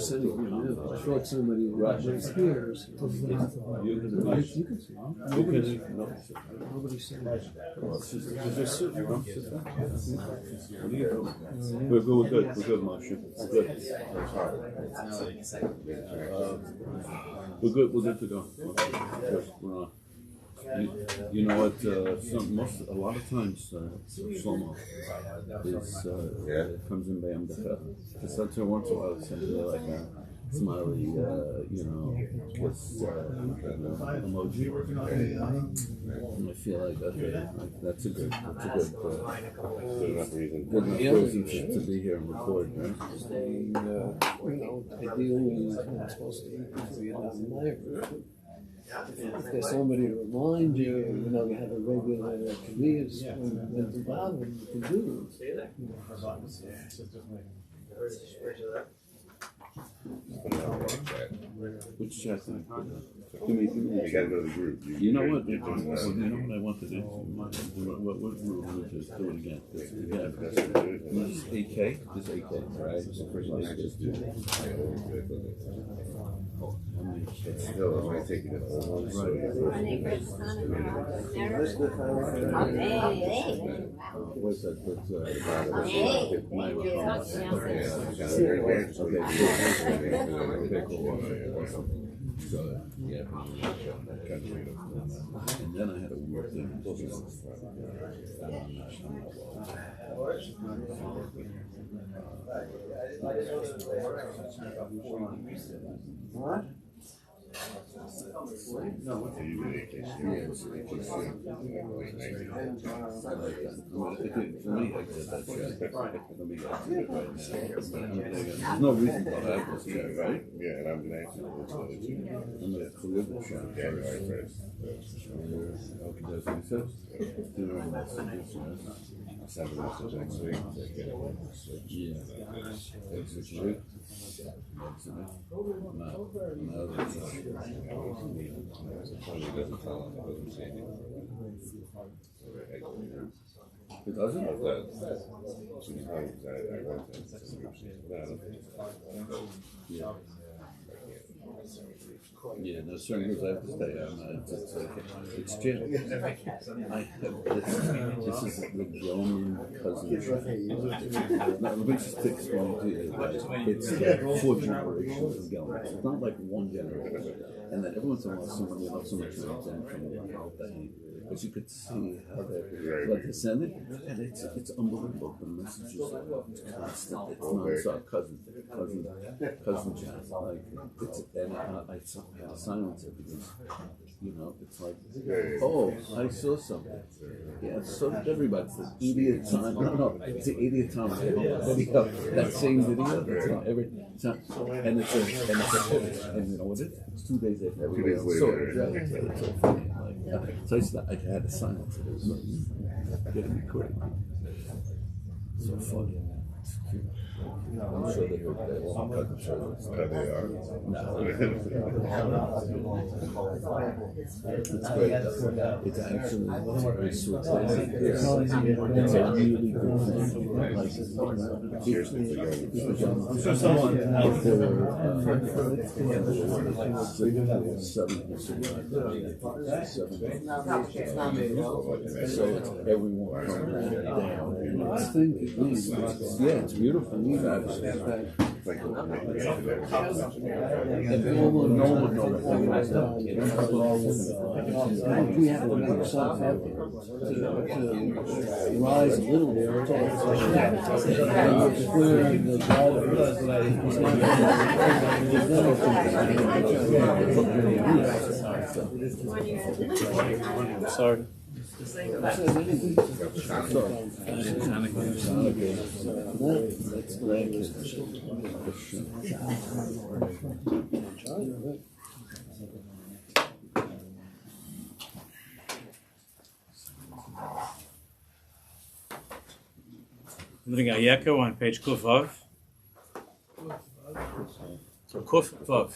sitting here now. I thought somebody was upstairs. You can You can see. Nobody's sitting. just sit there. We're good, Moshe. We're good to go. You know what? A lot of times, Shlomo comes in by Amdacha. Just once in a while, it's like a smiley, kiss emoji. And I feel like that's a good enough reason to be here and record, right? Ideally, I'm supposed to be if there's somebody to remind you, you have a regular commute when to bother, you can do it. Which chat? You gotta go to the group. You know what? You know what I want to do? What group? We'll just do it again. This 8K. This 8K, right? It's still only taking it all. What's that? So, yeah, and then I had a weird thing. What? No, what do you really for me, I did that chat. For me, I did it right now. There's no reason to have this chat, right? Yeah, and I'm going to ask you I'm going to clear the chat. Yeah, right first. Okay, that's what he says. Do our messages, yes. I'll send a message next week. Yeah. Exit route. It doesn't? Yeah. Yeah, no, certain groups I have to stay on. It's jail. This is the Roman cousin. Let me just explain to you. It's 4 generations of Gelman. It's not like one generation. And then every once in a while, someone turns in from the but you could see how they're descending, and it's unbelievable. The messages are constant. It's non-stop cousin chat. Like I silence it because it's like, oh, I saw something. Yeah, so did everybody. It's the 80th time. No, it's the 80th time I have a video. That same video. That's every time, and it's and you know what it is? It's 2 days after everybody else saw it. It's so funny. So I had to silence it. It was getting me quick. So funny. It's cute. I'm sure they heard that. Well, I'm not sure they are. No. It's great. It's actually very sweet. It's a really good thing. I'm sure someone out there. So it's everyone from down. Yeah, it's beautiful. We have a rise a little bit. Sorry. That's great. Living Ayeko on page Kuf Vav. So Kuf Vav.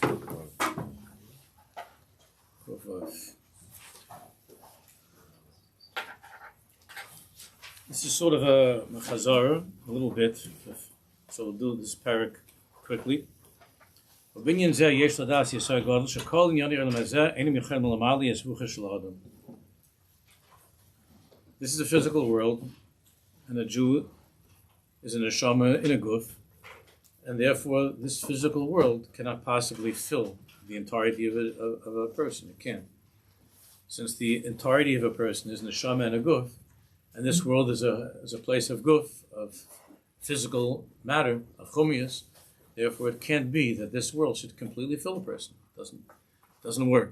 Kuf Vav. This is sort of a chazara, a little bit. So we'll do this parak quickly. ובעניין זה יש לדעת יסוד גודל שכל עניין העולם הזה אינו יכול מלמעלה יסבוכה של האדם. This is a physical world, and a Jew is a neshama in a guf, and therefore this physical world cannot possibly fill the entirety of a person. It can't. Since the entirety of a person is neshama and a guf, and this world is a place of guf, of physical matter, of chumias, therefore it can't be that this world should completely fill a person. It doesn't work.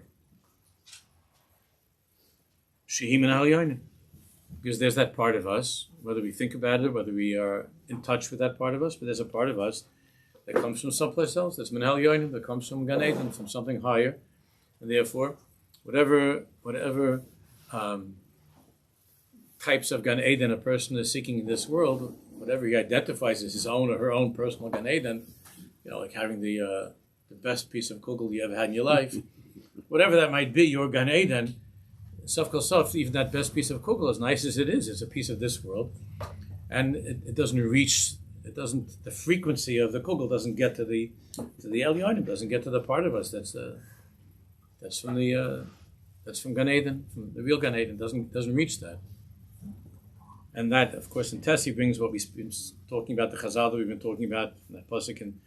Shehim and Al-Yonim. Because there's that part of us, whether we think about it, whether we are in touch with that part of us, but there's a part of us that comes from someplace else. That's Minhal Yonim, that comes from Gan Eden, from something higher. And therefore, whatever types of Gan Eden a person is seeking in this world, whatever he identifies as his own or her own personal Gan Eden, like having the best piece of kugel you ever had in your life, whatever that might be, your Gan Eden, Sof kol sof, even that best piece of kugel, as nice as it is, it's a piece of this world, and it doesn't reach. The frequency of the kugel doesn't get to the Elyonim, doesn't get to the part of us that's from Gan Eden, from the real Gan Eden, doesn't reach that. And that, of course, in Tessi brings what we've been talking about, the Chazal that we've been talking about, that pasuk in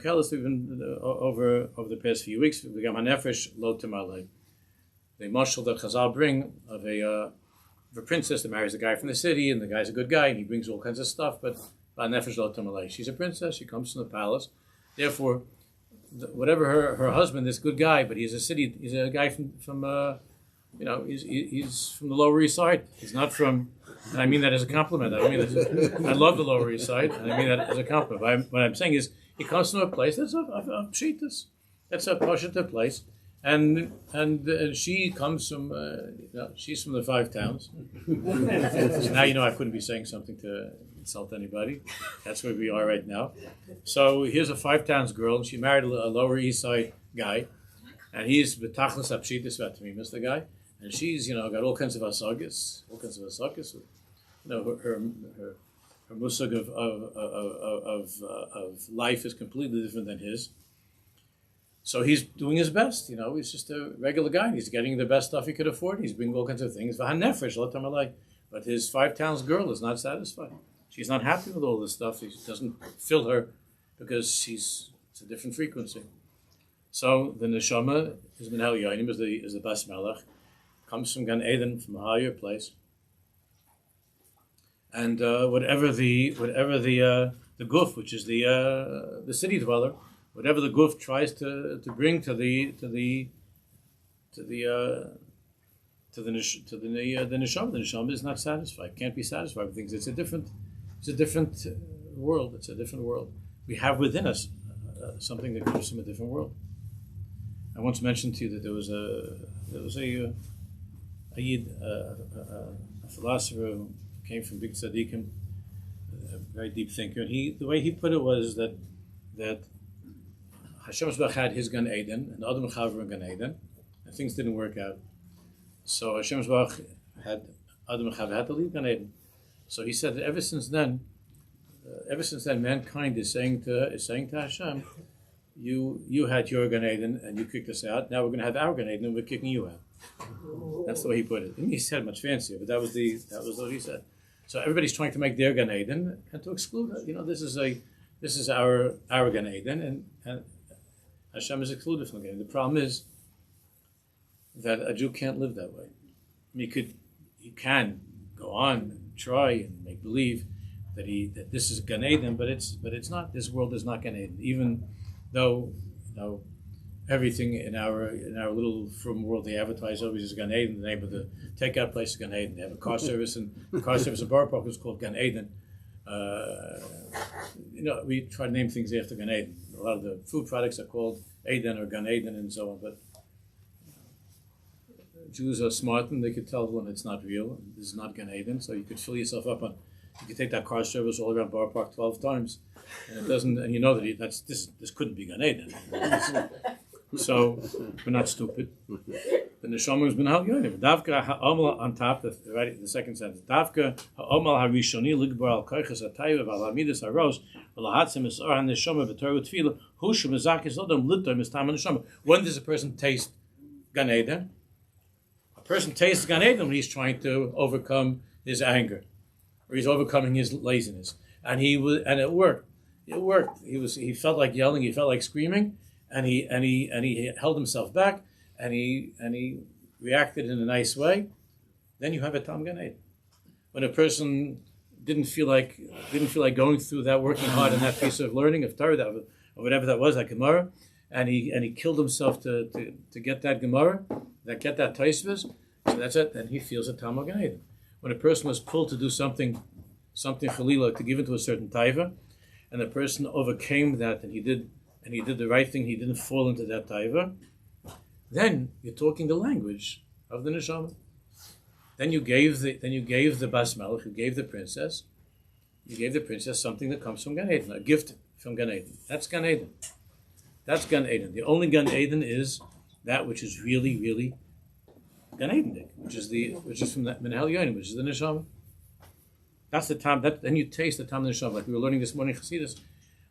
Kelis, we've been over the past few weeks. We got Hanefesh lo temalei. The mashal that Chazal bring of a princess that marries a guy from the city, and the guy's a good guy, and he brings all kinds of stuff, but nefesh lo temalei. She's a princess, she comes from the palace. Therefore, whatever her husband, this good guy, but he's a guy from he's from the Lower East Side. He's not from, and I mean that as a compliment. I love the Lower East Side, and I mean that as a compliment. What I'm saying is, he comes from a place that's a pshitas. That's a pashita place. And she comes from, she's from the 5 towns. So now I couldn't be saying something to insult anybody. That's where we are right now. So here's a 5 towns girl, and she married a Lower East Side guy, and he's betachlis apshitis vatamimus, the guy, and she's got all kinds of asagis. Her musag of life is completely different than his. So he's doing his best, he's just a regular guy. He's getting the best stuff he could afford. He's bringing all kinds of things. But his 5 towns girl is not satisfied. She's not happy with all this stuff. It doesn't fill her because it's a different frequency. So the neshama is Minhal Yonim, is the Bas Melech, comes from Gan Eden, from a higher place. And whatever the guf, which is the city dweller, whatever the guf tries to bring to the neshama is not satisfied. Can't be satisfied with things. It's a different world. It's a different world. We have within us something that comes from a different world. I once mentioned to you that there was a yid, a philosopher who came from big tzaddikim, a very deep thinker. And the way he put it was that Hashem had his Gan Eden, and Adam Chaver in Gan Eden, and things didn't work out. So Hashem had Adam Chaver had to leave Gan Eden. So he said that ever since then, mankind is saying to Hashem, you had your Gan Eden and you kicked us out. Now we're going to have our Gan Eden and we're kicking you out. That's the way he put it. And he said much fancier, but that was what he said. So everybody's trying to make their Gan Eden and to exclude it. This is our Gan Eden, and Hashem is excluded from the Gan Eden. The problem is that a Jew can't live that way. You can go on and try and make believe that this is Gan Eden, but it's not. This world is not Gan Eden, even though everything in our little frum world they advertise always as Gan Eden. The name of the takeout place is Gan Eden. They have a car service, and the car service in Borough Park is called Gan Eden. We try to name things after Gan Eden. A lot of the food products are called Eden or Gan Eden and so on, but Jews are smart and they could tell when it's not real. This is not Gan Eden, so you could fill yourself up on. You could take that car service all around Borough Park 12 times, and it doesn't. And you know that this couldn't be Gan Eden. So we're not stupid. The neshama is Minhal Yonim. Davka ha'omal on top, the second sentence. Davka ha'omal ha'rishoni ligbar al koiches ha'tayv al ha'midas ha'ros v'lahatzim is or ha'neshama v'torah v'tfila hushu mezakis lodom litom is tam ha'neshama. When does a person taste Gan Eden? A person tastes Gan Eden when he's trying to overcome his anger, or he's overcoming his laziness, and it worked. It worked. He felt like yelling. He felt like screaming, and he held himself back. And he reacted in a nice way, then you have a Tam Gan Eden. When a person didn't feel like going through that, working hard on that piece of learning of Torah, or whatever that was, that Gemara, and he killed himself to get that Gemara, get that Taisvus, so that's it. Then he feels a Tam Gan Eden. When a person was pulled to do something Chalila, to give into a certain taiva, and the person overcame that, and he did the right thing, he didn't fall into that taiva. Then you're talking the language of the neshama. Then you gave the bas melech, you gave the princess something that comes from Gan Eden, a gift from Gan Eden. That's Gan Eden. That's Gan Eden. The only Gan Eden is that which is really, really Gan Eden, which is from that Minhal Yonim, which is the neshama. That's the time. Then you taste the time of the neshama, like we were learning this morning, Chassidus,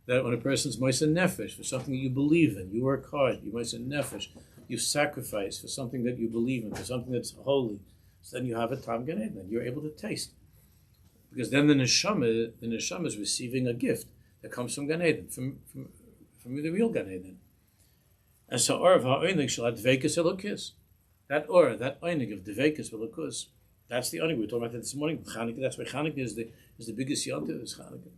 that when a person's moisa nefesh for something that you believe in, you work hard, you moisa nefesh. You sacrifice for something that you believe in, for something that's holy. So then you have a Tam Gan Eden, and you're able to taste. Because then the neshama is receiving a gift that comes from Gan Eden, from the real Gan Eden. And so Or of ha'oinig shel advekus elokis. That oinig of dvekus elokis, that's the oinig. We were talking about that this morning. Chanukah, that's why Chanukah is the biggest yontif, is Chanukah.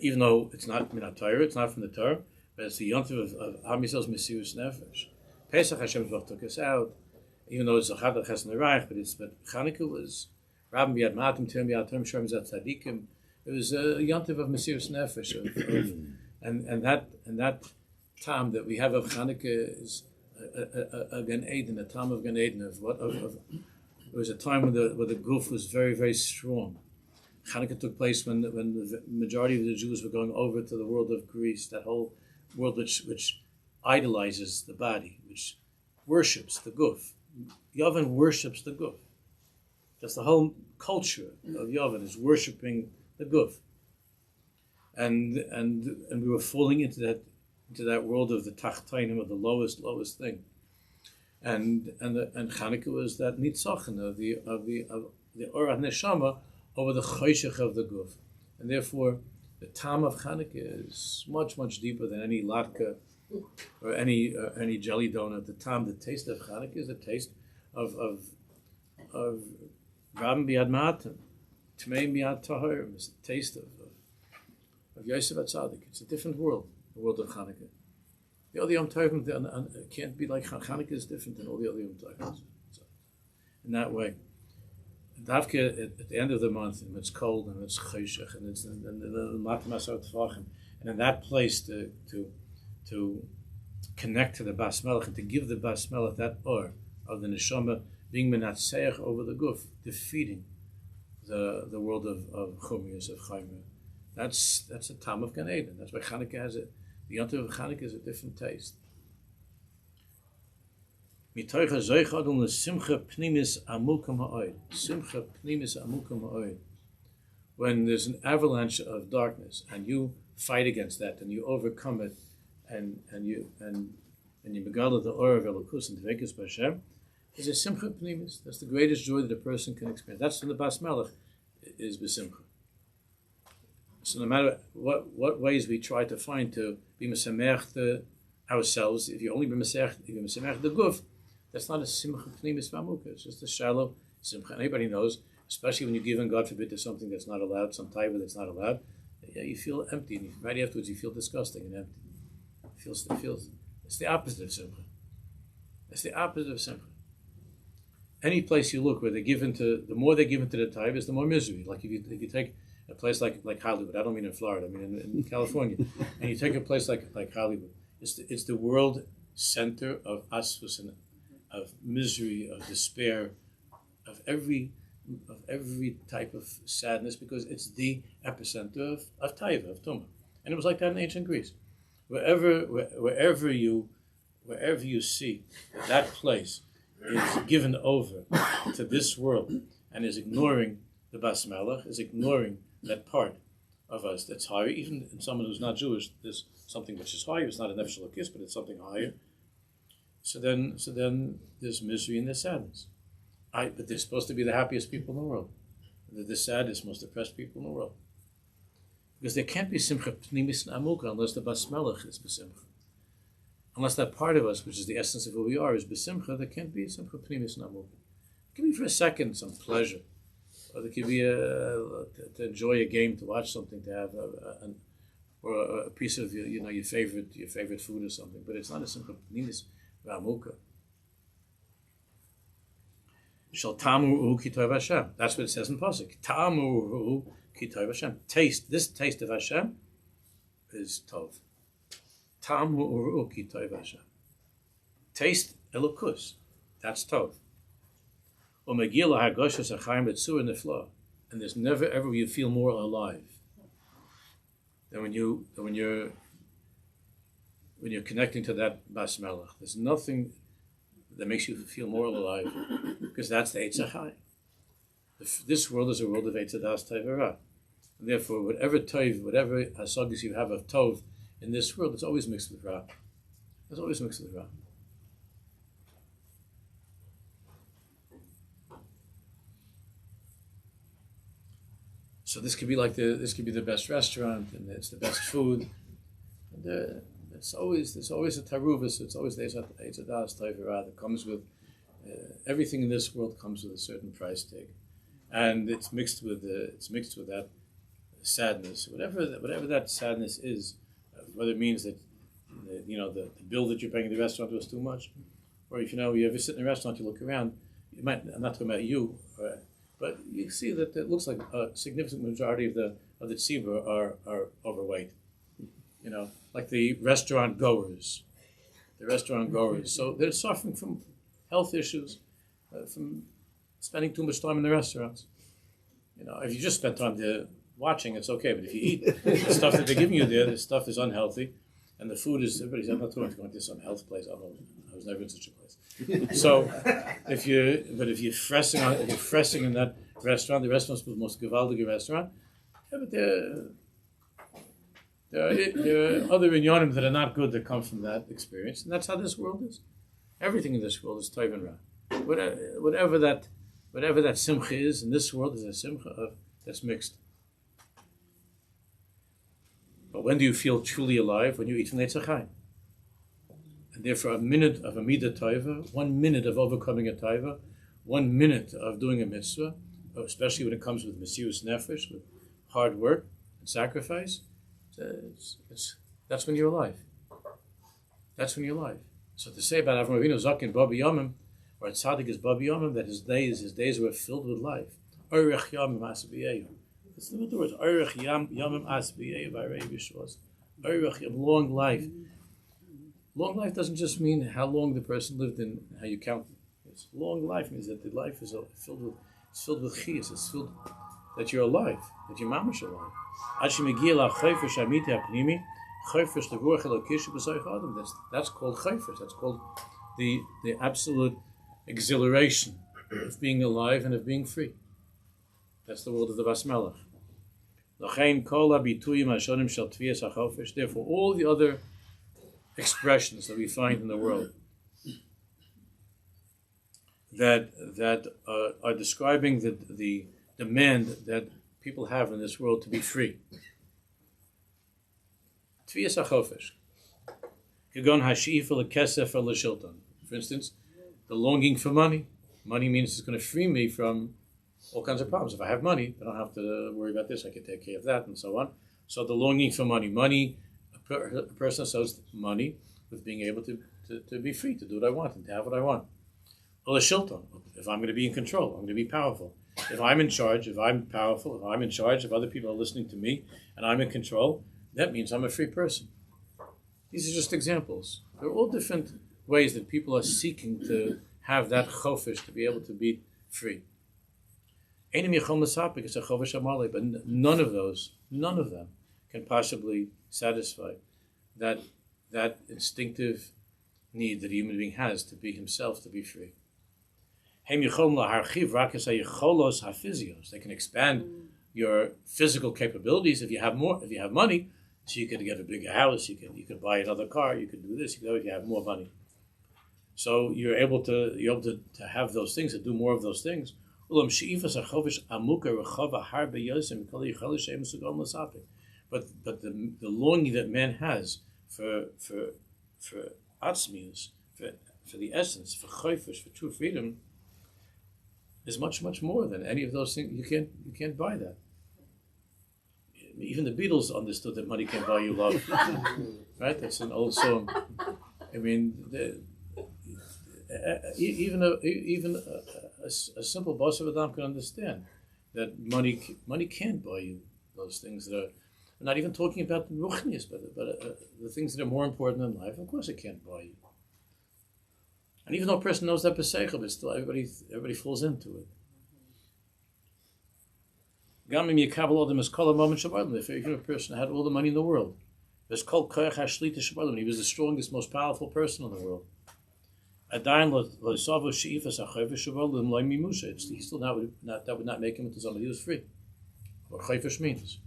Even though it's not Minat Torah, it's not from the Torah, but it's the yontif of Am Yisrael's Mesirus Nefesh. Pesach Hashem took us out, even though it's a Chad Ches Nereich, but Chanukah was Rabbi Biad Matim Terem Biad Terem Shem Zat Tzadikim. It was a yontif of Mesirus Nefesh, and that time that we have of Chanukah is a Gan Eden, a time of Gan Eden it was a time when the guf was very, very strong. Chanukah took place when the majority of the Jews were going over to the world of Greece, that whole world which idolizes the body, which worships the guf. Yavin worships the guf. That's the whole culture of Yavin, is worshiping the guf. And we were falling into that world of the tachtainim, of the lowest thing. And Chanukah was that nitzachin of the Orah Neshama over the choshech of the guf. And therefore, the tam of Chanukah is much, much deeper than any latke or any jelly donut. The taste of Chanukah is the taste of Ram Biad Matam, Tmeim Biad Tahir. It's the taste of Yosef HaTzadik. It's a different world, the world of Chanukah. The other Yom Tovim can't be like Chanukah is different than all the other Yom Tovim. So, in that way. Davke at the end of the month, and it's cold and it's choshech and it's the matmasot tvachim, and in that place to connect to the bas melech and to give the bas melech that or of the neshama being menatseach over the guf, defeating the world of chumius, of chaymer. That's a tam of Gan Eden. That's why Chanukah has it. The yontif of Chanukah is a different taste. Mitoicha zoichadum lesimcha pnimis amukam ha'oid. Simcha pnimis amukam ha'oid. When there's an avalanche of darkness and you fight against that and you overcome it and you megala the or of elokus and dvekus b'Hashem, is a simcha pnimis. That's the greatest joy that a person can experience. That's when the bas melech is b'simcha. So no matter what ways we try to find to be mesamech ourselves, if you only be mesamech the guf, that's not a simcha pnimis v'amukah. It's just a shallow simcha. Anybody knows, especially when you give in, God forbid, to something that's not allowed, some taiva that's not allowed, yeah, you feel empty. And right afterwards, you feel disgusting and empty. It feels. It's the opposite of simcha. It's the opposite of simcha. Any place you look where they give into, the more they give into the taiva, is the more misery. Like if you take a place like Hollywood, I don't mean in Florida, I mean in California, and you take a place like Hollywood, it's the world center of asfus and of misery, of despair, of every type of sadness, because it's the epicenter of taiva, of tumah. And it was like that in ancient Greece. Wherever you wherever you see that place is given over to this world and is ignoring the Bas Melech, is ignoring that part of us that's higher, even in someone who's not Jewish, there's something which is higher. It's not a nefesh elokis, but it's something higher. So then there's misery and there's sadness. But they're supposed to be the happiest people in the world. They're the saddest, most depressed people in the world. Because there can't be simcha pnimis and amuka unless the Bas Melech is besimcha. Unless that part of us, which is the essence of who we are, is besimcha, there can't be simcha pnimis and amuka. It can be for a second some pleasure. Or there could be to enjoy a game, to watch something, to have a piece of your favorite food or something. But it's not a simcha pnimis amuka. Shall tamu ki tov Hashem. That's what it says in pasuk. Tamu ki tov Hashem. Taste, this taste of Hashem is tov. Tamu ki tov Hashem. Taste elokus. That's tov. Umegila hagoshas achayim betzur nefla. And there's never ever you feel more alive than when you're connecting to that Bas Melech. There's nothing that makes you feel more alive, because that's the Eitz HaChaim. This world is a world of Eitz HaDas Tov Ra. And therefore, whatever Tov, whatever hasagas you have of Tov in this world, it's always mixed with Ra. It's always mixed with Ra. So this could be the best restaurant, and it's the best food. And there's always a taruvus. It's always the Eitz HaDas Tov Ra that comes with everything in this world comes with a certain price tag, and it's mixed with that sadness, whatever that sadness is, whether it means that the bill that you're paying in the restaurant was too much, or if you ever sit in a restaurant, you look around, I'm not talking about you, but you see that it looks like a significant majority of the tzibur are overweight, like the restaurant goers. So they're suffering from health issues, from spending too much time in the restaurants. If you just spend time there watching, it's okay. But if you eat the stuff that they're giving you there, the stuff is unhealthy, and the food is. Everybody's I'm not going to some health place. I was never in such a place. So if you're fressing in that restaurant, the restaurant's the most gewaldige restaurant. Yeah, but there are other inyanim that are not good that come from that experience, and that's how this world is. Everything in this world is tov and ra. Whatever that simcha is in this world is a simcha that's mixed. But when do you feel truly alive? When you eat from the Eitz HaChaim. And therefore, a minute of a midah taiva, 1 minute of overcoming a taiva, 1 minute of doing a mitzvah, especially when it comes with mesirus nefesh, with hard work and sacrifice, that's when you're alive. That's when you're alive. So to say about Avraham Avinu Zaken Babi Yomim, or Tzaddik is Babi Yomim, that his days were filled with life. Orech Yomim Asbiyeyu. It's the words. Orech Yomim Asbiyeyu by Rei Bishwas. Orech Yom, long life. Long life doesn't just mean how long the person lived and how you count it. It's long life means that the life is filled with chiyas. It's filled that you're alive, that you're mamash alive. That's called chayfish. That's called the absolute exhilaration of being alive and of being free. That's the world of the Bas Melech. Therefore, all the other expressions that we find in the world that are describing the demand that people have in this world to be free. For instance, the longing for money. Money means it's going to free me from all kinds of problems. If I have money, I don't have to worry about this. I can take care of that and so on. So the longing for money, a person associates money with being able to be free, to do what I want and to have what I want. Or the shilton. If I'm going to be in control, I'm going to be powerful. If I'm in charge, if I'm powerful, if I'm in charge, if other people are listening to me and I'm in control, that means I'm a free person. These are just examples. They're all different ways that people are seeking to have that chofish, to be able to be free. But none of them can possibly satisfy that instinctive need that a human being has to be himself, to be free. They can expand your physical capabilities if you have more. If you have money, so you could get a bigger house, you could buy another car, you could do this, you have more money. So you're able to have those things, to do more of those things. But the longing that man has for atzmius, for the essence, for chayfish, for true freedom, is much more than any of those things. You can't buy that. Even the Beatles understood that money can't buy you love, right? That's an old song. I mean, even a simple boss of Adam can understand that money can't buy you those things that are. I'm not even talking about the ruchnius, but the things that are more important in life. Of course, it can't buy you. And even though a person knows that b'seichel, but still everybody falls into it. Even if a person had all the money in the world, he was the strongest, most powerful person in the world. He still that would not make him into somebody who was free. What chayfish means.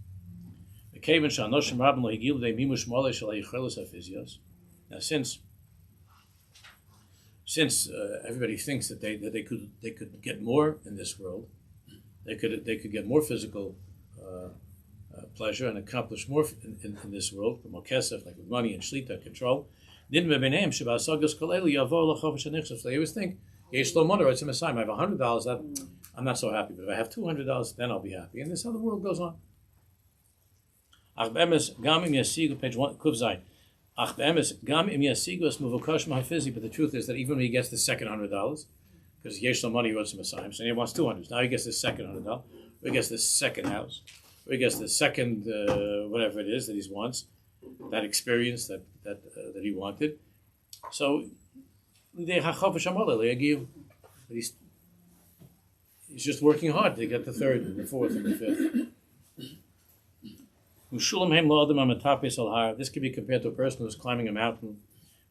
Now, since everybody thinks that they could get more in this world, they could get more physical pleasure and accomplish more in this world, more kesef, like with money and shlita, control. They always think, I have $100, I'm not so happy, but if I have $200, then I'll be happy. And this is how the world goes on. Page 1, Kuv Zayin. But the truth is that even when he gets the second $100, because Yesh lo money wants him a sign, so he wants $200. Now he gets the second $100, or he gets the second house, or he gets the second whatever it is that he wants, that experience that he wanted. So he's just working hard to get the third, and the fourth, and the fifth. This could be compared to a person who's climbing a mountain.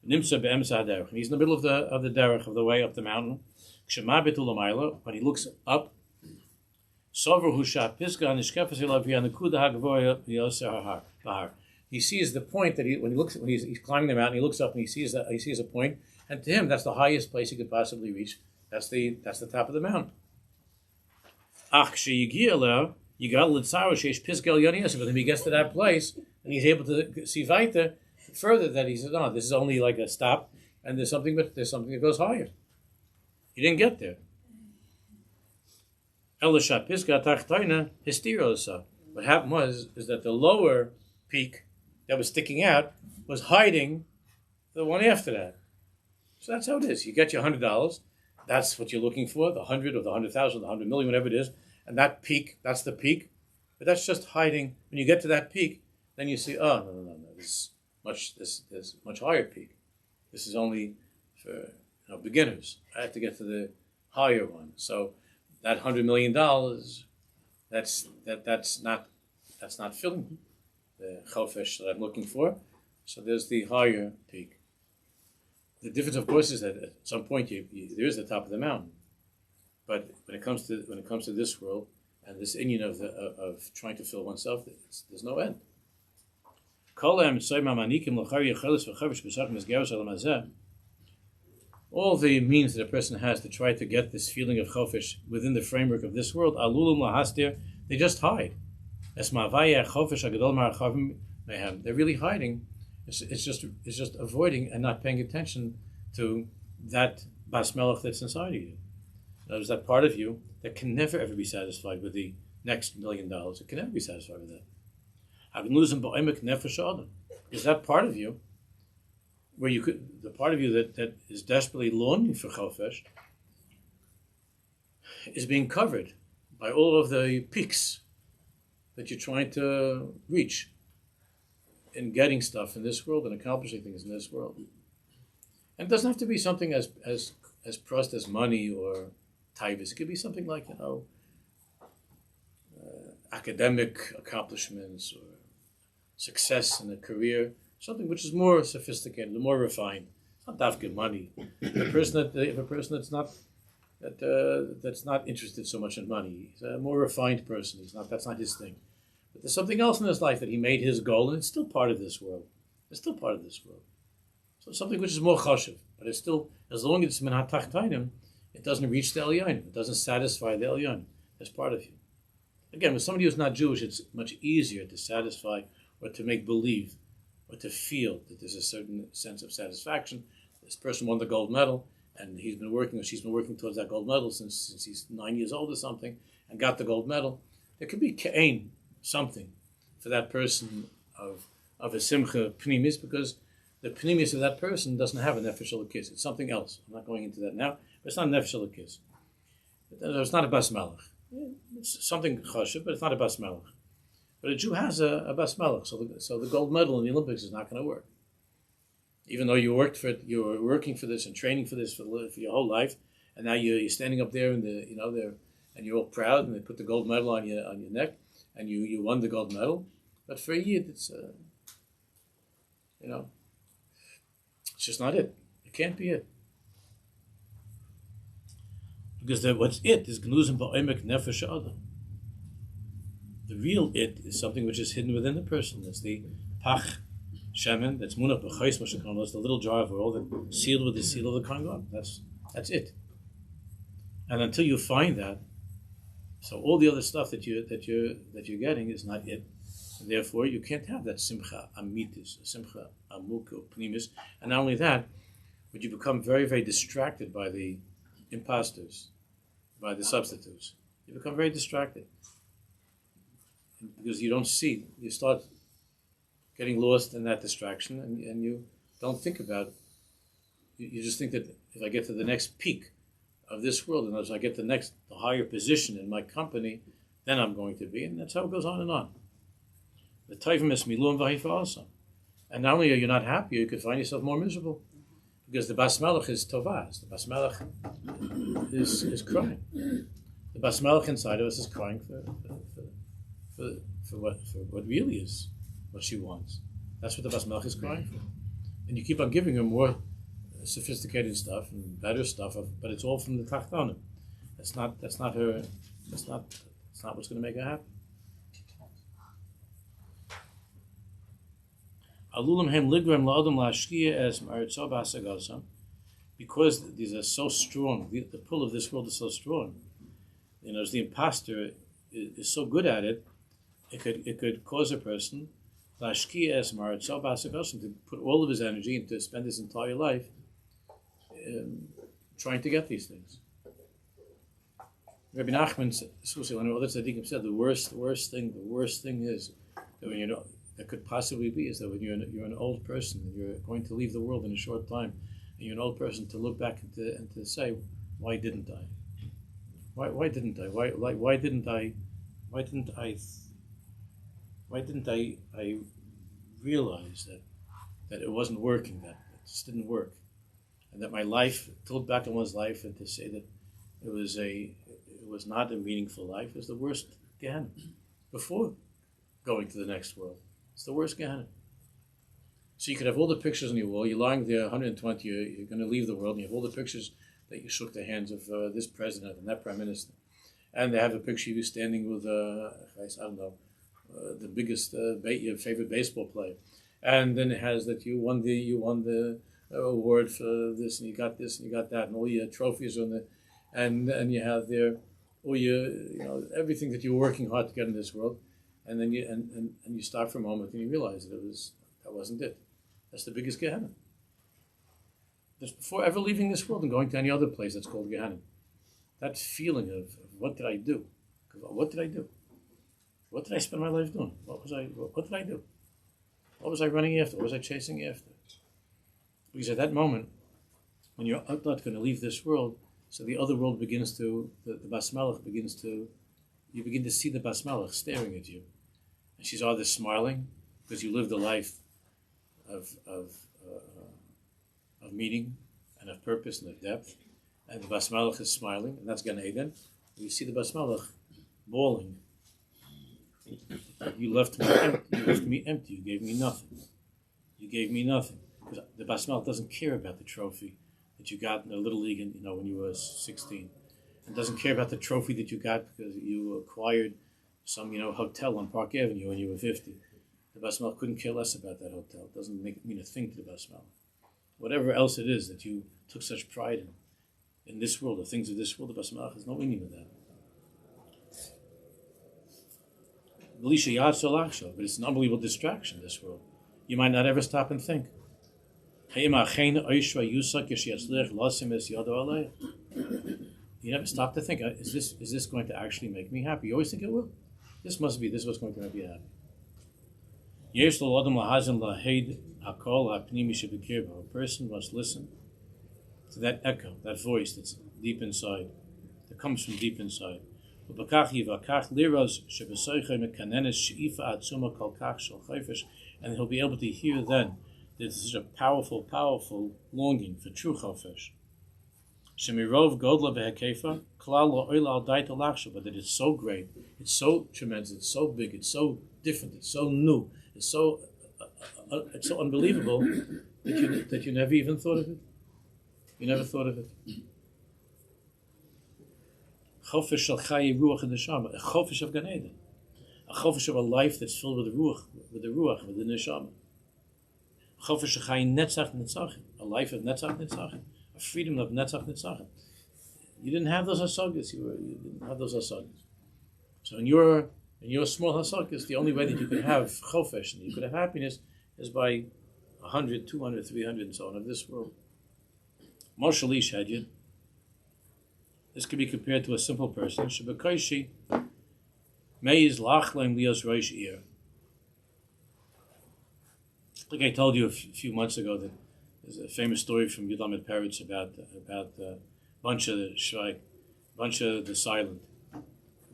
And he's in the middle of the derech, of the way up the mountain. When he looks up, he sees the point that when he's climbing the mountain, he looks up and he sees a point, and to him that's the highest place he could possibly reach. That's the top of the mountain. But then he gets to that place and he's able to see weiter further, that he says, no, this is only like a stop, and there's something that goes higher. He didn't get there. What happened was that the lower peak that was sticking out was hiding the one after that. So that's how it is. You get your $100. That's what you're looking for, the 100 or the 100,000, the 100 million, whatever it is. And that peak, that's the peak. But that's just hiding. When you get to that peak, then you see, oh, no. This much higher peak. This is only for beginners. I have to get to the higher one. So that $100 million, that's not filling the chofesh that I'm looking for. So there's the higher peak. The difference, of course, is that at some point there is the top of the mountain. But when it comes to this world and this union of trying to fill oneself, there's no end. All the means that a person has to try to get this feeling of chofesh within the framework of this world, they just hide. They're really hiding. It's just avoiding and not paying attention to that bas melech that's inside of you. There's that part of you that can never ever be satisfied with the next $1 million. It can never be satisfied with that. Is that part of you where the part of you that is desperately longing for chofesh is being covered by all of the peaks that you're trying to reach in getting stuff in this world and accomplishing things in this world. And it doesn't have to be something as pressed as money or taivas. It could be something like, academic accomplishments or success in a career, something which is more sophisticated, more refined. It's It's not dafka money. If a person that's not interested so much in money, he's a more refined person. That's not his thing. But there's something else in his life that he made his goal, and it's still part of this world. It's still part of this world. So something which is more chashuv, but it's still, as long as it's min hatachtainim, it doesn't reach the elyonim. It doesn't satisfy the elyonim. That's part of you. Again, with somebody who's not Jewish, it's much easier to satisfy or to make believe or to feel that there's a certain sense of satisfaction. This person won the gold medal, and she's been working towards that gold medal since he's 9 years old or something, and got the gold medal. There could be ka'ain, something, for that person of a simcha pnimis, because the pnimis of that person doesn't have a nefesh elokis. It's something else. I'm not going into that now, but it's not a nefesh elokis. It's not a bas melech. It's something chashuv, but it's not a bas melech. But a Jew has a bas melech, so the gold medal in the Olympics is not going to work. Even though you worked for it, you were working for this and training for this for your whole life, and now you're standing up there and and you're all proud, and they put the gold medal on your neck, and you won the gold medal. But for a yid, it's it's just not it. It can't be it. Because what's it is gnuzim ba'omek nefesh adam. The real it is something which is hidden within the person. That's the pach shemen, that's munach b'chais mashakon, that's the little jar of oil that's sealed with the seal of the Kohen Gadol. That's it. And until you find that, so all the other stuff that you're getting is not it. And therefore, you can't have that simcha amitis, simcha amuk or pnimis. And not only that, but you become very, very distracted by the imposters, by the substitutes. You become very distracted because you don't see. You start getting lost in that distraction, and you don't think about. You just think that if I get to the next peak of this world, and as I get the higher position in my company, then I'm going to be, and that's how it goes on and on. The taivim is miluim v'hifa also. And not only are you not happy, you could find yourself more miserable. Because the Bas Melech is tovaz. The Bas Melech is crying. The Bas Melech inside of us is crying for what really is what she wants. That's what the Bas Melech is crying for. And you keep on giving her more sophisticated stuff and better stuff, but it's all from the Tachtonim. That's not what's going to make her happy. Because these are so strong, the pull of this world is so strong. As the imposter is so good at it, it could cause a person to put all of his energy and to spend his entire life trying to get these things. Rabbi Nachman said the worst thing is that when that could possibly be is that when you're an old person and you're going to leave the world in a short time, and you're an old person, to look back and to say, why didn't I? Why didn't I? Why didn't I realize that it wasn't working, that it just didn't work, and that my life, to look back on one's life and to say that it was not a meaningful life, is the worst Gehenna before going to the next world. It's the worst Gehenna. So you could have all the pictures on your wall. You're lying there, 120. You're going to leave the world, and you have all the pictures that you shook the hands of this president and that prime minister, and they have a picture of you standing with the biggest your favorite baseball player, and then it has that you won the award for this, and you got this, and you got that, and all your trophies on and you have there all your everything that you're working hard to get in this world. And then you stop for a moment and you realize that that wasn't it. That's the biggest Gehenna. Just before ever leaving this world and going to any other place that's called Gehenna. That feeling of what did I do? What did I do? What did I spend my life doing? What did I do? What was I running after? What was I chasing after? Because at that moment, when you're not going to leave this world, so the other world begins to, the Bas Melech begins to, you begin to see the Bas Melech staring at you. And she's either smiling because you lived a life of meaning and of purpose and of depth, and the Bas Melech is smiling, and that's Gan Eden. You see the Bas Melech bawling. You left me empty. You gave me nothing. You gave me nothing. Because the Bas Malach doesn't care about the trophy that you got in the Little League, when you were 16. It doesn't care about the trophy that you got because you acquired some, hotel on Park Avenue when you were 50. The Bas Malach couldn't care less about that hotel. It doesn't mean a thing to the Bas Malach. Whatever else it is that you took such pride in this world, the things of this world, the Bas Malach has no meaning with that. But it's an unbelievable distraction, this world. You might not ever stop and think. You never stop to think, is this going to actually make me happy? You always think it will. This was going to make me happy. A person must listen to that echo, that voice that's deep inside, that comes from deep inside. And he'll be able to hear then that this is a powerful, powerful longing for true chofesh. But that it's so great, it's so tremendous, it's so big, it's so different, it's so new, it's so unbelievable that you never even thought of it. You never thought of it. Chofesh shel chayi ruach and neshama, a chofesh of Gan Eden, a chofesh of a life that's filled with the ruach, with the neshama. Chofesh shel chayi netzach netzachim, a life of netzach netzachim, a freedom of netzach netzachim. You didn't have those hasagas. You didn't have those hasagas. So in your small hasagas, the only way that you could have chofesh and you could have happiness is by 100, 200, 300, and so on of this world. Moshe Ish Hadyin. This could be compared to a simple person. Shebekaishi meiz lachlem lios roish ir. Like I told you a few months ago, that there's a famous story from Yudam Peretz about bunch of the silent,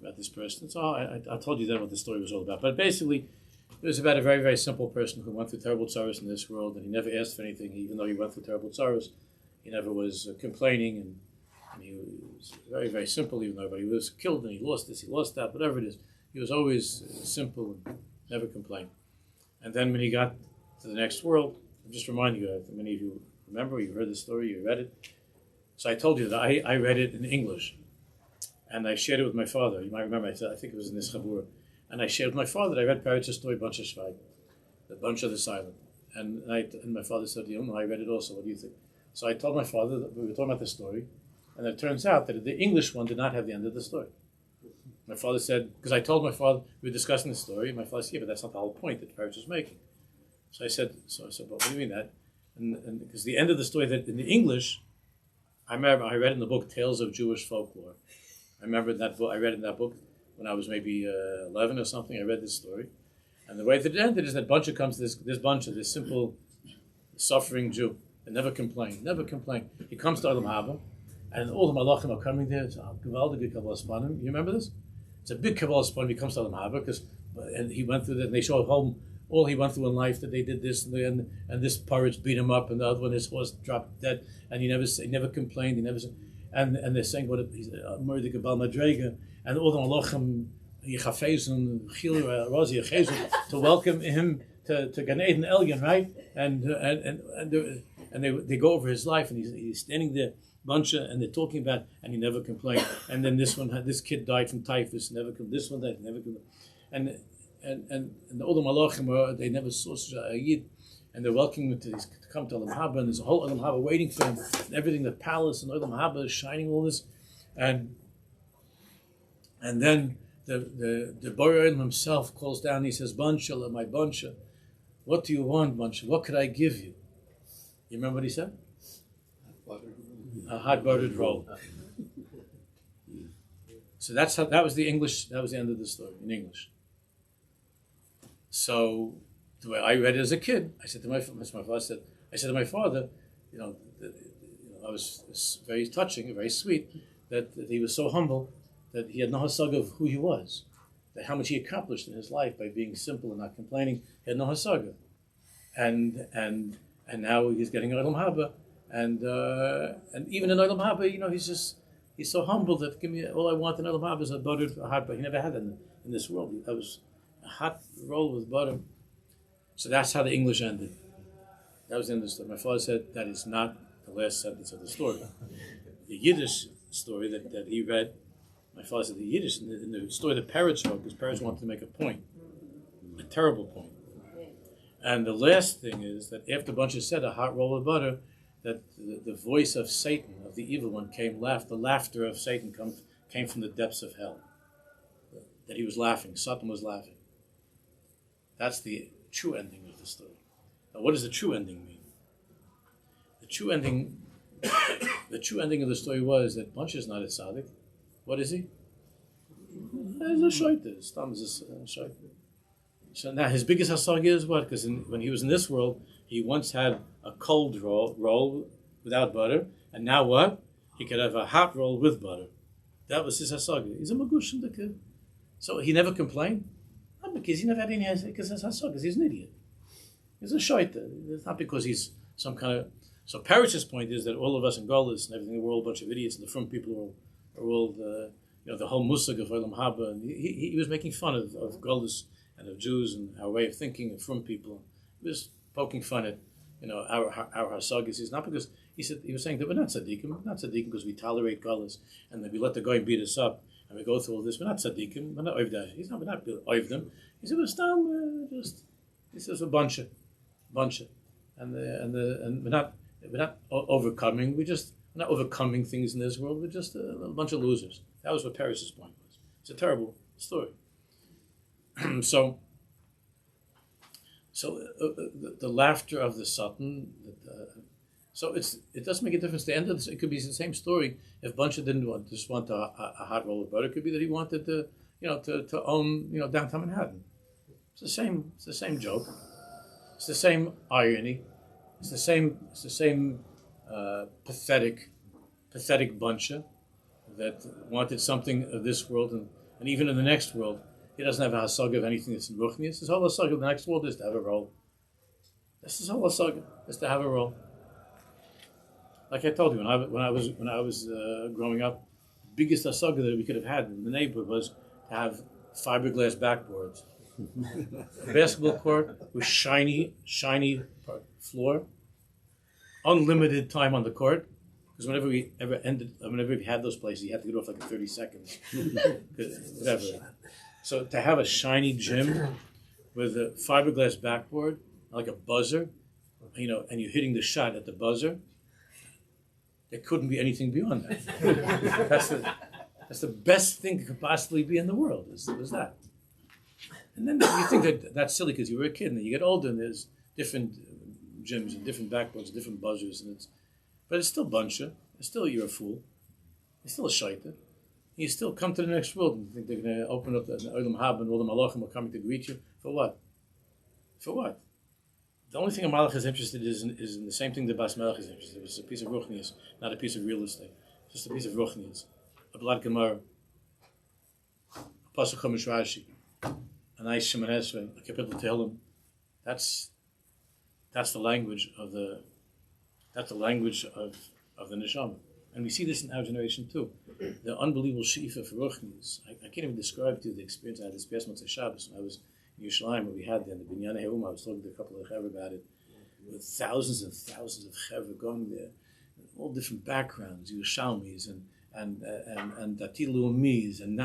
about this person. So I told you then what the story was all about. But basically, it was about a very, very simple person who went through terrible tzaros in this world, and he never asked for anything, even though he went through terrible tzaros. He never was complaining, and he was very, very simple, even though he was killed and he lost this, he lost that, whatever it is. He was always simple and never complained. And then when he got to the next world, I'm just reminding you, many of you remember, you heard the story, you read it. So I told you that I read it in English, and I shared it with my father. You might remember, I think it was in this chabur. And I shared with my father that I read Peretz's story, Bunch of Shvaig, the Bunch of the Silent. And my father said, I read it also, what do you think? So I told my father that we were talking about the story, and it turns out that the English one did not have the end of the story. My father said, because I told my father, we were discussing the story, and my father said, yeah, but that's not the whole point that Peretz was making. So I said, but what do you mean that? And because the end of the story, that in the English, I remember I read in the book Tales of Jewish Folklore. I remember that book. I read in that book when I was maybe 11 or something. I read this story, and the way that it ended is that Buncha comes to this simple, suffering Jew, and never complained. He comes to Olam Haba, and all the malachim are coming there. It's a gewaldige Kabbalah Spanim. You remember this? It's a big Kabbalah Spanim. He comes to Olam Haba and he went through that, and they show home all he went through in life, that they did this and this pirates beat him up, and the other one, his horse dropped dead, and he never complained. And they're saying what he's a murder Gebal Madrega, and all the malachim Yichafezun Chil Razi Yechezun to welcome him to Gan Eden Elyon, right? And they go over his life, and he's standing there, buncha, and they're talking about, and he never complained. And then this kid died from typhus, this one died, never complained. And all the malachim, they never saw such a yid, and they're welcoming him to come to Olam Haba, and there's a whole Olam Haba waiting for him, and everything, the palace and Olam Haba is shining, all this, and then the Borei Olam himself calls down, and he says, Buncha, my Buncha, what do you want, Buncha? What could I give you? You remember what he said? A hot buttered roll. So that was the English. That was the end of the story in English. So the way I read it as a kid, I said to my father, I was very touching, very sweet, that he was so humble that he had no hasaga of who he was, that how much he accomplished in his life by being simple and not complaining. He had no hasaga, and now he's getting Olam Haba, and even in Olam Haba, he's so humble that give me all I want in Olam Haba is a hot butter. He never had that in this world. That was a hot roll with butter. So that's how the English ended. That was the end of the story. My father said that is not the last sentence of the story. The Yiddish story that he read, my father said the Yiddish, in the story the parrots wrote, because parrots wanted to make a point, a terrible point. And the last thing is that after a bunch of said a hot roll of butter, that the voice of Satan, of the evil one, the laughter of Satan came from the depths of hell. That he was laughing, Satan was laughing. That's the true ending of the story. Now, what does the true ending mean? The true ending of the story was that Bunch is not a tzaddik. What is he? He's a shaita. His thumb is a shaita. So now his biggest hasaga is what? Because when he was in this world, he once had a cold roll without butter, and now what? He could have a hot roll with butter. That was his hasaga. He's a magushim the kid. So he never complained? Not because he never had any hasaga, because he's an idiot. He's a shaita. It's not because he's some kind of... So Parash's point is that all of us in Golis and everything, we're all a bunch of idiots, and the front people are all the whole musag of Olam Haba. And he was making fun of Golis and of Jews and our way of thinking and from people. He was poking fun at our hasagas. It's not because he was saying that we're not tzaddikim because we tolerate Golis and that we let the guy beat us up and we go through all this. We're not tzaddikim. We're not oivdah. We're not oivdim. He said he says a bunch of, and we're not overcoming. We're not overcoming things in this world. We're just a bunch of losers. That was what Parash's point was. It's a terrible story. So the laughter of the Satan. So it doesn't make a difference. The end of this, it could be the same story. If Buncha didn't want a hot roll of butter, it could be that he wanted to own downtown Manhattan. It's the same joke. It's the same irony. It's the same pathetic Buncha that wanted something of this world and even in the next world. He doesn't have a hasaga of anything that's in Ruchnius. His whole hasaga of the next world is to have a role. That's his whole hasaga, is to have a role. Like I told you, when I was growing up, the biggest hasaga that we could have had in the neighborhood was to have fiberglass backboards. A basketball court with shiny floor, unlimited time on the court. Because whenever we had those places, you had to get off like in 30 seconds. Whatever. So to have a shiny gym with a fiberglass backboard, like a buzzer, and you're hitting the shot at the buzzer, there couldn't be anything beyond that. That's the best thing that could possibly be in the world, is that. And then you think that's silly because you were a kid, and then you get older, and there's different gyms and different backboards, different buzzers, but it's still buncha. It's still you're a fool. It's still a shaita. You still come to the next world and think they're going to open up the Olam Haba and all the malachim are coming to greet you. For what? For what? The only thing a malach is interested is in the same thing the Bas Melech is interested in. It's a piece of ruchnius, not a piece of real estate. It's just a piece of ruchnius. A blood gemara, a pasuk Chumash Rashi, a nice Shemon Esrei, a kapitel Tehillim. That's the language of the neshama. And we see this in our generation too. The unbelievable shifa for ruchnius. I can't even describe to you the experience I had this past month of Shabbos when I was in Yerushalayim, where we had the Binyan Heum. I was talking to a couple of chevra about it, with thousands and thousands of chevra going there, all different backgrounds, Yerushalmis and Dati Lumis and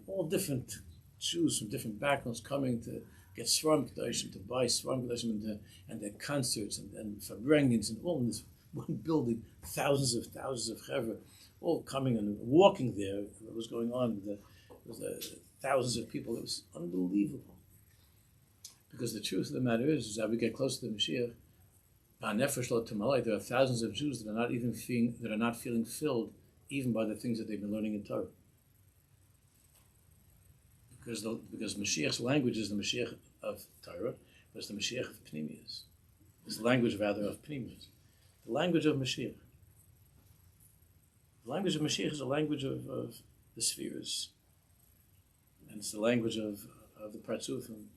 all different Jews from different backgrounds coming to get Svarim Kedoshim, to buy Svarim Kedoshim and their concerts and Fabrengens and all in this one building, thousands of chevra, all coming and walking there. What was going on? There was thousands of people. It was unbelievable. Because the truth of the matter is that we get close to the Mashiach. There are thousands of Jews that are not feeling filled even by the things that they've been learning in Torah. Because Mashiach's language is the Mashiach of Torah, but it's the Mashiach of Pnimius. It's the language rather of Pnimius. The language of Mashiach. The language of Mashiach is a language of the spheres. And it's the language of the Pratzufim.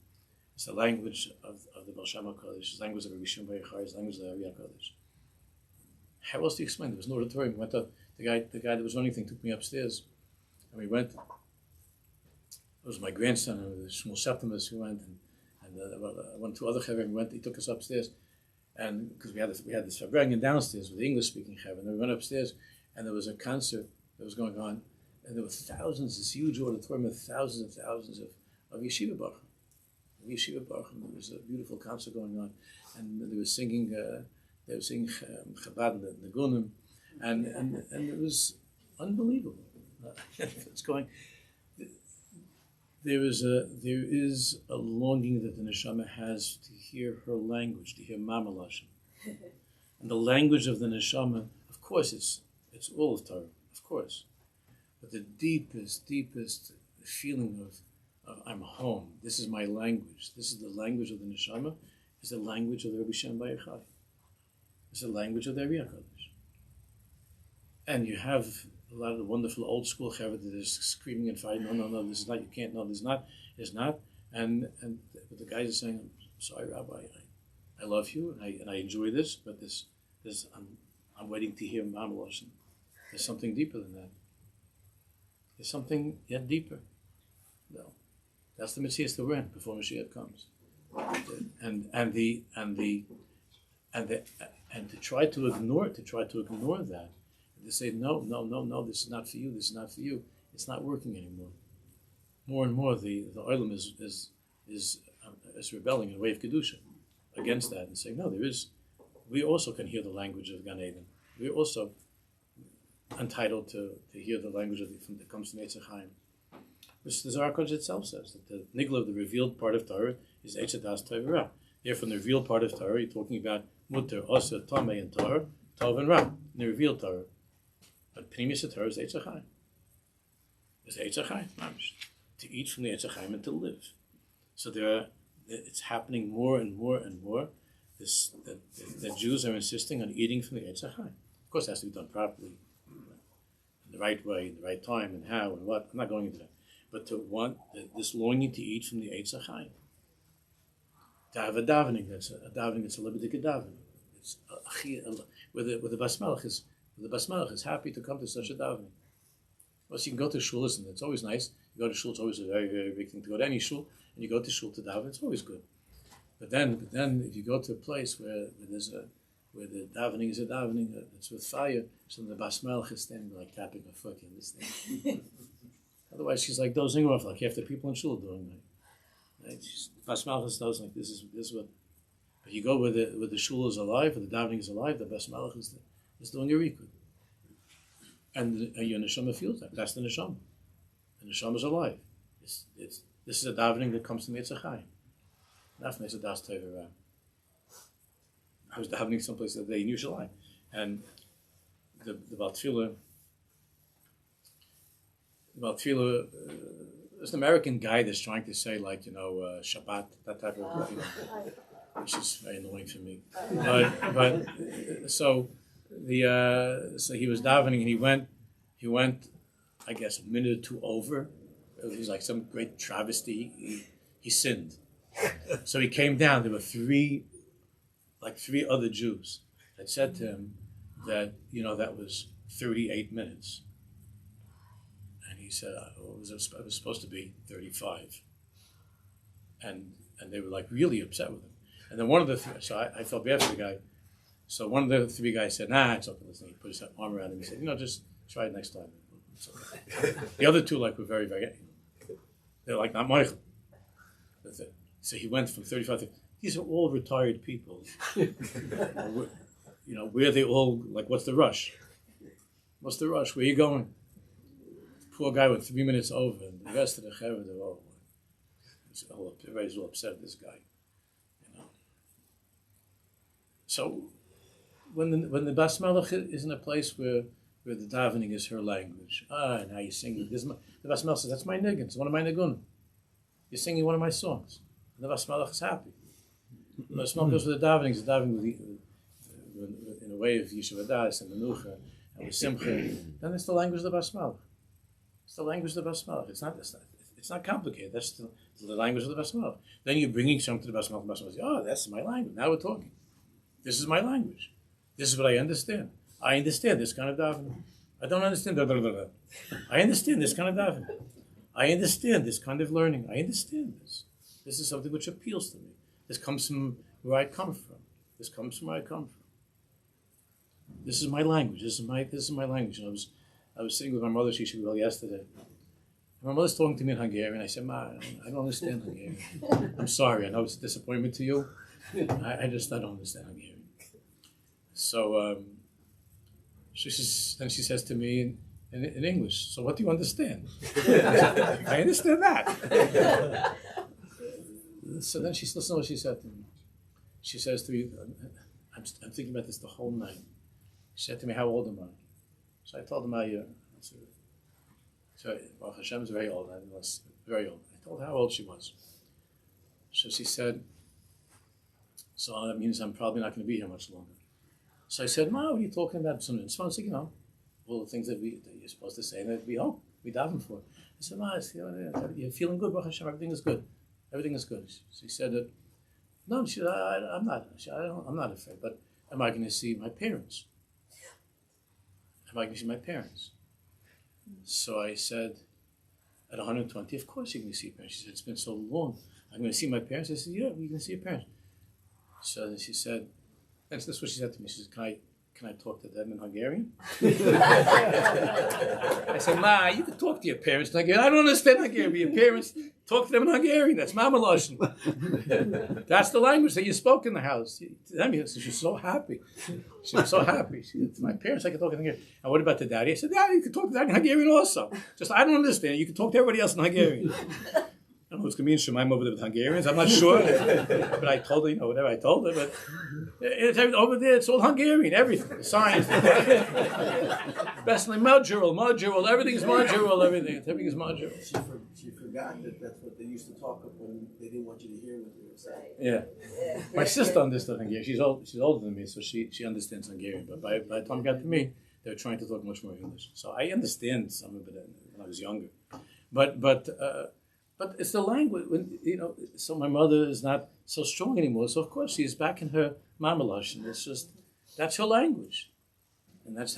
It's the language of the Baal Shem HaKadosh. It's the language of the Rishon B'Yechar. It's the language of the Ari HaKadosh. How else do you explain? There was no auditorium. We went up. The guy that was running thing took me upstairs. And we went. It was my grandson and the Shmuel Septimus who went. And one, two other chevra. He took us upstairs. and because we had this Fabrengen downstairs with the English speaking Chaver, and we went upstairs, and there was a concert that was going on, and there were thousands, this huge auditorium with thousands and thousands of Yeshiva Baruch. There was a beautiful concert going on, and they were singing Chabad and the Gunim, and it was unbelievable. It's going. There is a longing that the neshama has to hear her language, to hear Mama Lashon. And the language of the neshama, of course, it's all of Torah, of course. But the deepest feeling of I'm home. This is my language. This is the language of the neshama. Is the language of the Rebbe Shem Bayechai. It's the language of the Rebbe HaKadosh. And you have a lot of the wonderful old school chaver that is screaming and fighting. No, this is not. You can't. No, this is not. It's not. But the guys are saying, "I'm sorry, Rabbi. I love you and I enjoy this, but this I'm waiting to hear Mama Lashon. There's something deeper than that. There's something yet deeper. No, that's the Messiah that we're in before Mashiach comes. And to try to ignore that, and to say no, this is not for you. This is not for you. It's not working anymore. More and more, the Olam is rebelling in a way of kedusha against that and saying no. We also can hear the language of Gan Eden. We're also entitled to hear the language that comes from Eitz Chaim. Which the Zohar Kodesh itself says that the nigla of the revealed part of Torah is Eitz Das Tov and Ra. Therefore, in the revealed part of Torah, you're talking about Mutter, Oser, Tameh, and Torah, Tov and Ra, in the revealed Torah. But Pnimis Torah is Eitz Chaim. It's Eitz Chaim, to eat from the Eitz Chaim and to live. So it's happening more and more and more. The Jews are insisting on eating from the Eitz Chaim. Of course, it has to be done properly, in the right way, in the right time, and how and what. I'm not going into that. But to want this longing to eat from the Eitz Chaim, to have a davening that's a lebedik davening. It's where the Bas Melech is happy to come to such a davening. Well, so you can go to shul, listen, it's always nice. You go to shul, it's always a very, very big thing to go to any shul, and you go to shul to daven, it's always good. But then if you go to a place where the davening is a davening that's with fire, so the Bas Melech is standing like tapping her foot, you understand? Otherwise, she's like dozing off, like half the people in shul are doing that. Right? Bas Melech is dozing like this is what. But you go where the shul is alive, where the davening is alive, the Bas Melech is doing your rikud. And your neshama feels that. That's the neshama. The neshama is alive. This is a davening that comes to me. It's a chayim. Not from Eitz Das Tov and Ra. I was davening someplace the other day in Yerushalayim, and the Baal Tefillah. There's an American guy that's trying to say Shabbat, that type of which is very annoying for me. So he was davening and he went, I guess, a minute or two over. It was like some great travesty. He sinned. So he came down. There were three other Jews that said to him that that was 38 minutes. He said, it was supposed to be 35. And they were like really upset with him. And then one of the so I felt bad for the guy. So one of the three guys said, nah, it's okay. Listen, he put his arm around him and said, just try it next time. It's okay. The other two were very, very, they're like, not Michael. So he went from 35 to, these are all retired people. Where they all, what's the rush? What's the rush? Where are you going? Poor guy went 3 minutes over, and the rest of the chaver, everybody's all upset with this guy. So when the Bas Melech is in a place where the davening is her language, and how you sing, the Bas Melech says, that's my niggun, it's one of my niggun. You're singing one of my songs. And the Bas Melech is happy. The Bas Melech goes with the davening, it's davening in a way of Yeshiva Das and Menucha and with Simcha. Then it's the language of the Bas Melech. It's the language of the Bas Melech. It's not complicated. That's the language of the Bas Melech. Then you're bringing something to the Bas Melech. The Bas Melech says, that's my language. Now we're talking. This is my language. This is what I understand. I understand this kind of davening. I don't understand. I understand this kind of davening. I understand this kind of learning. I understand this. This is something which appeals to me. This comes from where I come from. This comes from where I come from. This is my language. This is my language. And I was sitting with my mother, she should go yesterday. My mother's talking to me in Hungarian. I said, Ma, I don't understand Hungarian. I'm sorry, I know it's a disappointment to you. I don't understand Hungarian. So she says to me in English, so what do you understand? I understand that. So then listen to what she said to me. She says to me, I'm thinking about this the whole night. She said to me, how old am I? So I told her my so Baruch Hashem is very old. I was very old. I told her how old she was. So she said, so that means I'm probably not going to be here much longer. So I said, Ma, what are you talking about? So it's fun, all the things that you're supposed to say and that we hope, we daven for. I said, Ma, you're feeling good, Baruch Hashem, everything is good. Everything is good. She said that, no, she said, I'm not. I'm not afraid, but am I going to see my parents? Am I going to see my parents? So I said, at 120, of course you're going to see your parents. She said, it's been so long. I'm going to see my parents. I said, yeah, you're going to see your parents. So then she said, and this is what she said to me. She said, can I talk to them in Hungarian? I said, Ma, you can talk to your parents in Hungarian. I don't understand Hungarian, but your parents, talk to them in Hungarian. That's Mama Lashon. That's the language that you spoke in the house. I mean, she was so happy. She was so happy. She said, to my parents, I can talk in Hungarian. And what about the daddy? I said, Daddy, you can talk to daddy in Hungarian also. Just, I don't understand. You can talk to everybody else in Hungarian. I don't know what's going to be in Shemaim over there with Hungarians. I'm not sure. But I told her, whatever I told her. But over there, it's all Hungarian, everything. The science, especially modural. Everything is modural. Everything is modural. She forgot that that's what they used to talk about when they didn't want you to hear what they were saying. Yeah. My sister understood Hungarian. She's older than me, so she understands Hungarian. But by the time it got to me, they were trying to talk much more English. So I understand some of it when I was younger. But it's the language, so my mother is not so strong anymore. So of course she's back in her Mama Lashon. It's just, that's her language. And that's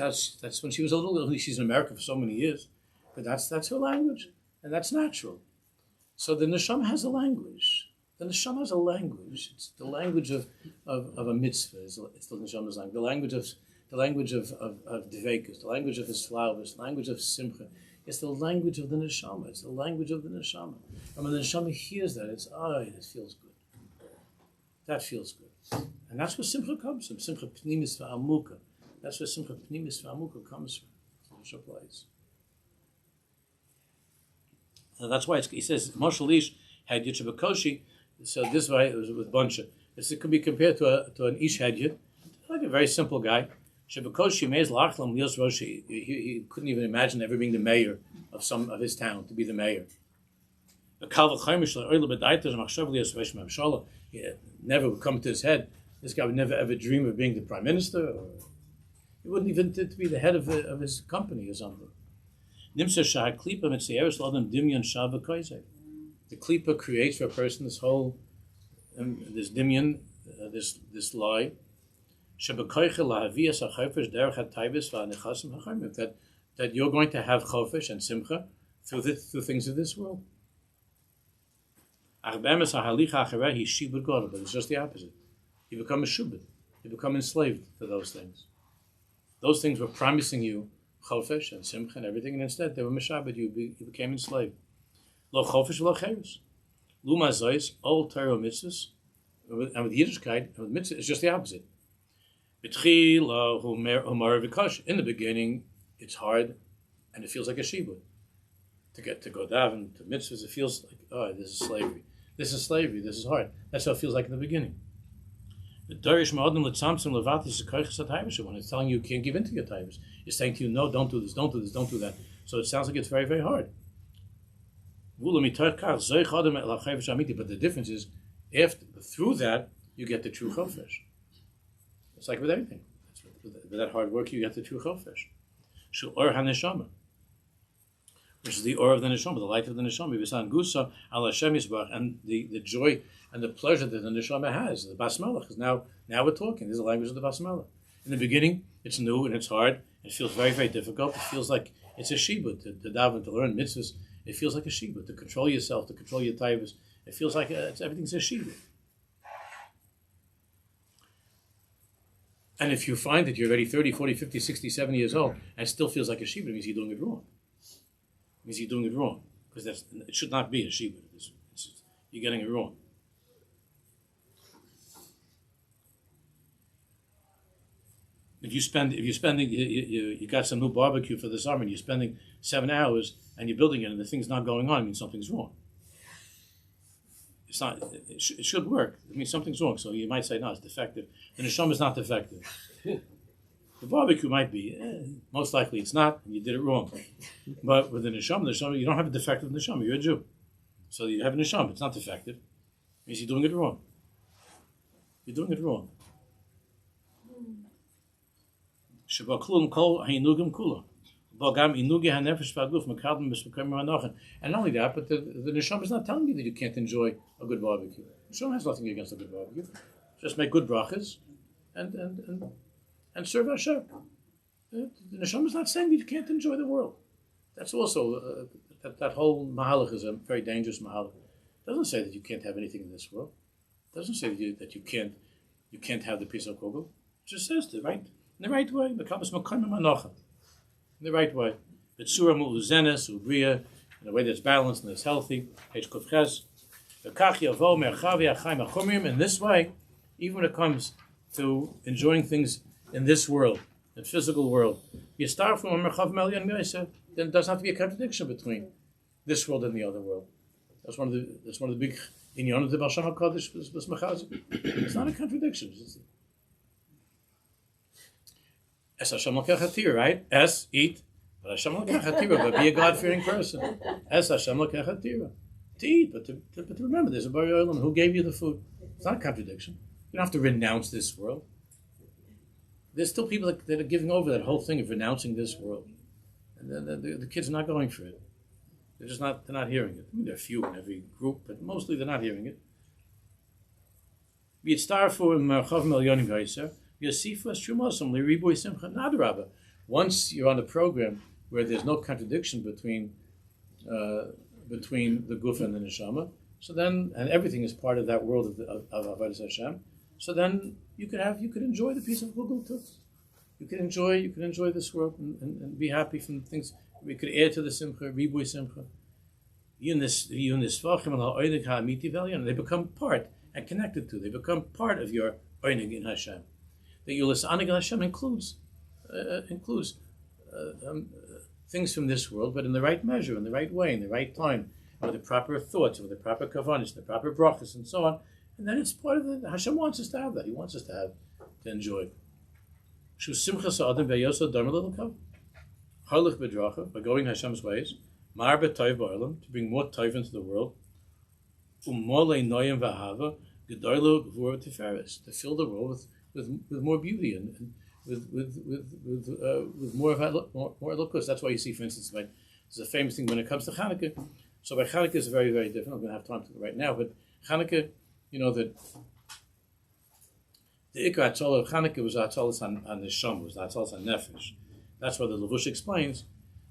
when she was a little, she's in America for so many years. But that's her language. And that's natural. So the Neshama has a language. The Neshama has a language. It's the language of a mitzvah. It's the Neshama's language. The language of Dveikus, the language of Islavus, the language of Simcha. It's the language of the Neshama. It's the language of the Neshama. And when the Neshama hears that, it's, this feels good. That feels good. And that's where Simcha comes from. Simcha Pnimis V'Amuka. That's where Simcha Pnimis V'Amuka comes from. It's a place. And that's why he says, Marshal Ish had Yitzhabakoshi. So this way it was with Buncha. It could be compared to an Ish Hadya, like a very simple guy. He couldn't even imagine ever being the mayor of his town, to be the mayor. It never would come to his head. This guy would never ever dream of being the prime minister. Or he wouldn't even to be the head of his company or something. The klipa creates for a person this whole, this dimyan, this lie. That you're going to have chofesh and simcha through things of this world. But it's just the opposite. You become a shubit. You become enslaved to those things. Those things were promising you chofesh and simcha and everything, and instead they were mishabed. You became enslaved. Lo chofesh lo cherus. Luma zois all Torah mitzvahs, and with Yiddishkeit and with mitzvah, it's just the opposite. In the beginning, it's hard, and it feels like a shibud. To go daven to mitzvahs, it feels like, this is slavery. This is slavery. This is hard. That's how it feels like in the beginning. When it's telling you can't give in to your tithes, it's saying to you, no, don't do this, don't do this, don't do that. So it sounds like it's very, very hard. But the difference is, through that, you get the true chofesh. It's like with everything. With that hard work, you get the true chofesh. Or haneshama, which is the or of the neshama, the light of the neshama. Gusa al Hashem Yisbarach, and the joy and the pleasure that the neshama has. The basmala, because now we're talking. This is the language of the basmala. In the beginning, it's new and it's hard. It feels very, very difficult. It feels like it's a shibud to daven, to learn mitzvahs. It feels like a shibud to control yourself, to control your taivas. It feels like everything's a shibud. And if you find that you're already 30, 40, 50, 60, 70 years old and it still feels like a shibud, it means you're doing it wrong. It means you're doing it wrong. Because it should not be a shibud. You're getting it wrong. If you got some new barbecue for the summer and you're spending 7 hours and you're building it and the thing's not going on, it means something's wrong. It's not. It should work. It means something's wrong. So you might say, no, it's defective. The neshama is not defective. The barbecue might be. Most likely it's not, and you did it wrong. But with the neshama, you don't have a defective neshama. You're a Jew. So you have a neshama. It's not defective. It means you're doing it wrong. You're doing it wrong. And not only that, but the neshama is not telling you that you can't enjoy a good barbecue. The neshama has nothing against a good barbecue. Just make good brachas and serve Hashem. The neshama is not saying that you can't enjoy the world. That's also that whole mahalach is a very dangerous mahalach. It doesn't say that you can't have anything in this world. It doesn't say that you can't have the piece of kugel. It just says in the right way. In the right way. B'tzura mu'uzenes u'briya, in a way that's balanced and that's healthy. In this way, even when it comes to enjoying things in this world, the physical world, you start from a merchav melyan then there doesn't have to be a contradiction between this world and the other world. That's one of the big inyan of the Baal Shem HaKadosh was mechazik. It's not a contradiction. Es Hashem l'kechatira, right? Es, eat. But Hashem l'kechatira, but be a God-fearing person. Es Hashem l'kechatira. To eat, but to remember, there's a Bari Olam who gave you the food. It's not a contradiction. You don't have to renounce this world. There's still people that are giving over that whole thing of renouncing this world. And the kids are not going for it. They're not hearing it. I mean, there are few in every group, but mostly they're not hearing it. Once you're on a program where there's no contradiction between the guf and the neshama, so then, and everything is part of that world of Avodas Hashem, so then you could enjoy the piece of Google too. You can enjoy this world and be happy from the things. We could add to the simcha, ribui simcha. And they become part and connected to. They become part of your oinig in Hashem. The Yulis Anig in Hashem includes things from this world, but in the right measure, in the right way, in the right time, with the proper thoughts, with the proper kavanis, the proper brachas, and so on. And then it's part of the Hashem wants us to have that. He wants us to enjoy. Shu simcha sa'adim ve'yoso dharma l'lakav. Harlich b'dracha, by going Hashem's ways. Mar b'toiv ba'olam, to bring more toiv into the world. Umolei noyim v'ahava, gedoylo gvur tiferes, to fill the world with more beauty and with more elokus. That's why you see, for instance, there's a famous thing when it comes to Chanukah. So by Chanukah is very, very different. I'm going to have time to right now, but Chanukah, that the Ikar Atzolah of Chanukah was Atzolah on Neshama, was Atzolah on Nefesh. That's why the Levush explains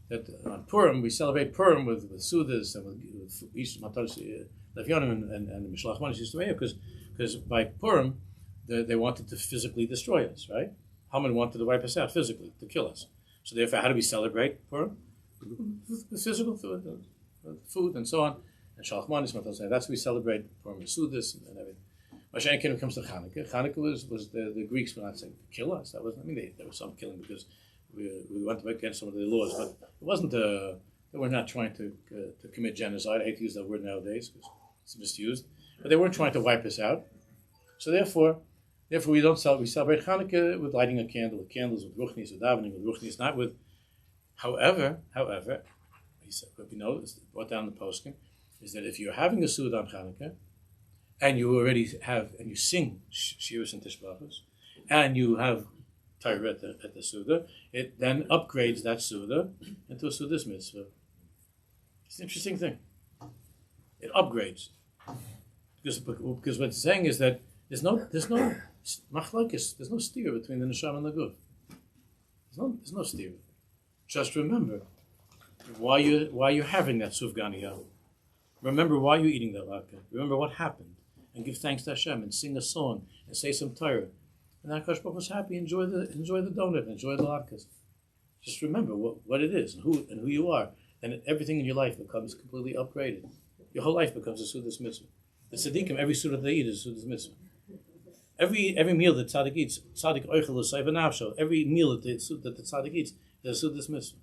that on Purim, we celebrate Purim with Sudas and with East Mataris Levyonim and the Mishlach Manis Yisrael, because by Purim, they wanted to physically destroy us, right? Haman wanted to wipe us out physically, to kill us. So therefore, how do we celebrate Purim? With physical food and so on. And Shalach Manis, that's what we celebrate Purim with Sudas and everything. Mashiach when it comes to Chanukah. Chanukah was the Greeks were not saying to kill us. That wasn't. I mean, there was some killing because we went against some of their laws, but it wasn't. They were not trying to commit genocide. I hate to use that word nowadays because it's misused. But they weren't trying to wipe us out. So therefore we don't celebrate. We celebrate Chanukah with lighting a candle, with candles, with ruchnis, with davening, with ruchnis, not with. However, he said, what we know is brought down in the poskim is that if you're having a Suda on Chanukah, and you already have, and you sing Shiras and Tishbachos, and you have Torah at the Suda, it then upgrades that Suda into a Suda's mitzvah. It's an interesting thing. It upgrades. Because what it's saying is that there's no machlokes, there's no steer between the neshama and the guf. There's no steer. Just remember why you're having that sufganiyah. Remember why you're eating that latke. Remember what happened. And give thanks to Hashem and sing a song and say some Torah. And Akash Baruch Hu was happy. Enjoy the donut, enjoy the latkes. Just remember what it is and who you are, and everything in your life becomes completely upgraded. Your whole life becomes a Sudas mitzvah. The tzaddikim, every sudah they eat is a Sudas mitzvah. Every meal that tzaddik eats, tzaddik oichel l'sayv nafsho. Every meal that the tzaddik eats is a Sudas mitzvah.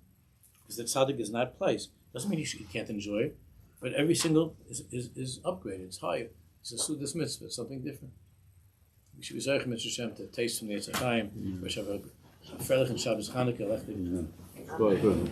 Because the tzaddik is not place. Doesn't mean you can't enjoy it, but every single is upgraded. It's higher. It's a Sudas mitzvah. It's something different. We should be zeich Mr. Shem to taste from the Eitz Chaim. We should have a Freilich and Shabbos Chanukah. Good.